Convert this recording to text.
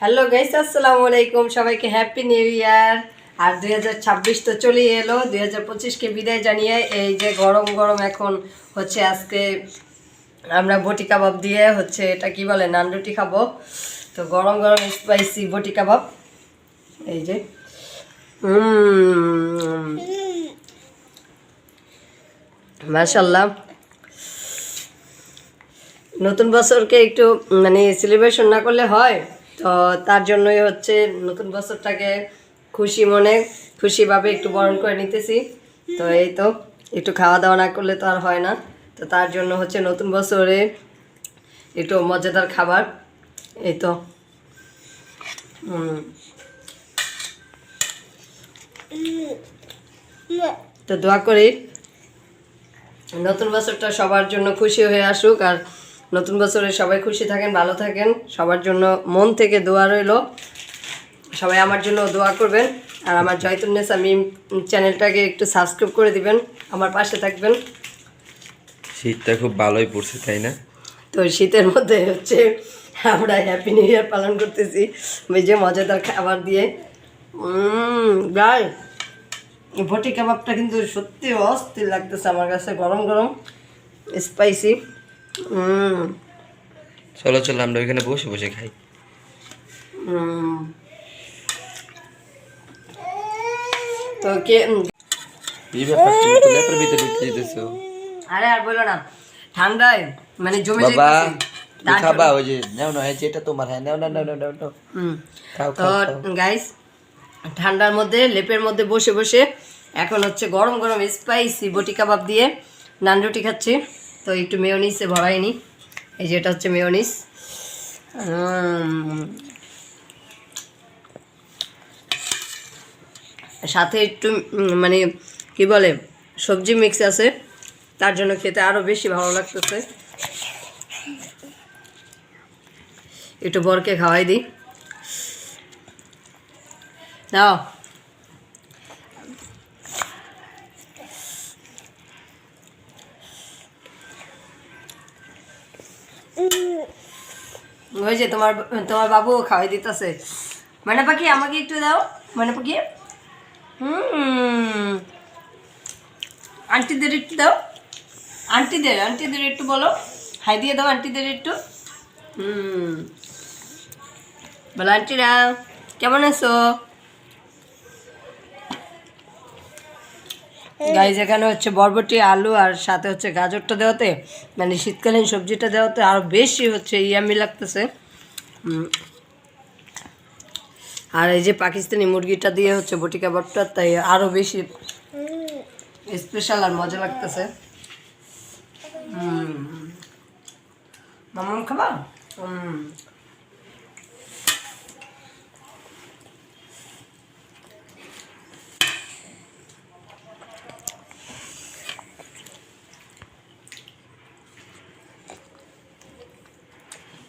Hello guys, আসসালামু আলাইকুম। সবাইকে হ্যাপি নিউ ইয়ার। আর 2026 তো চলেই এলো। 2025কে বিদায় জানিয়ে এই যে গরম গরম এখন হচ্ছে আজকে আমরা বটি কাবাব দিয়ে হচ্ছে এটা কি বলে নান রুটি খাবো। তো গরম গরম স্পাইসি বটি কাবাব এই যে মাশাআল্লাহ। নতুন বছরকে একটু মানে সেলিব্রেশন না করলে হয়, তো তার জন্যই হচ্ছে নতুন বছরটাকে খুশি মনে খুশিভাবে একটু বরণ করে নিতেছি। তো এই তো একটু খাওয়া দাওয়া না করলে তো আর হয় না। তো তার জন্য হচ্ছে নতুন বছরে একটু মজাদার খাবার এই তো তো দোয়া করি নতুন বছরটা সবার জন্য খুশি হয়ে আসুক। আর নতুন বছরে সবাই খুশি থাকেন, ভালো থাকেন। সবার জন্য মন থেকে দোয়া রইল। সবাই আমার জন্য দোয়া করবেন। আর আমার জয়তুন্নেসা মিম চ্যানেলটাকে একটু সাবস্ক্রাইব করে দিবেন, আমার পাশে থাকবেন। শীতটা খুব ভালোই পড়ছে, তাই না? তো শীতের মধ্যে হচ্ছে আমরা হ্যাপি নিউ ইয়ার পালন করতেছি ওই যে মজাদার খাবার দিয়ে। গাই ভটি কাবাবটা কিন্তু সত্যি অস্থির লাগতেছে আমার কাছে, গরম গরম স্পাইসি। চলো চলো আমরা ওইখানে বসে বসে খাই। তো কে এই ব্যাপার তুমি তো লেপের ভিতরে ঢুকে যেতেছো। আরে আর বলো না, ঠান্ডায় মানে জমে বাবা যাইতেছে। খাবা ওই যে নাও না, এই যে এটা তোমার, হ্যাঁ নাও নাও নাও নাও নাও খাও তো খাও। গাইস ঠান্ডার মধ্যে লেপের মধ্যে বসে বসে এখন হচ্ছে গরম গরম স্পাইসি বটি কাবাব দিয়ে নান রুটি খাচ্ছি। তো একটু মেয়োনিসে ভরাইনি, এই যে এটা হচ্ছে মেয়োনিস। সাথে একটু মানে কি বলে সবজি মিক্স আছে, তার জন্য খেতে আরও বেশি ভালো লাগতেছে। একটু বরকে খাওয়াই দিই, দাও। ওই যে তোমার তোমার বাবু খাওয়াই দিতেছে। মানে পাখি আমাকে একটু দাও, মানে পাখি। আন্টিদের একটু দাও, আন্টিদের একটু বলো, হাই দিয়ে দাও আন্টিদের একটু। বলো আন্টিরা কেমন আছো। গাইজ এখানে হচ্ছে বরবটি আলু আর সাথে হচ্ছে গাজরটা দেওয়াতে মানে শীতকালীন সবজিটা দেওয়াতে আরও বেশি হচ্ছে ইয়ামি লাগতেছে। আর এই যে পাকিস্তানি মুরগিটা দিয়ে হচ্ছে বটি কাবাবটা, তাই আরও বেশি স্পেশাল আর মজা লাগতেছে। মামা খাবা?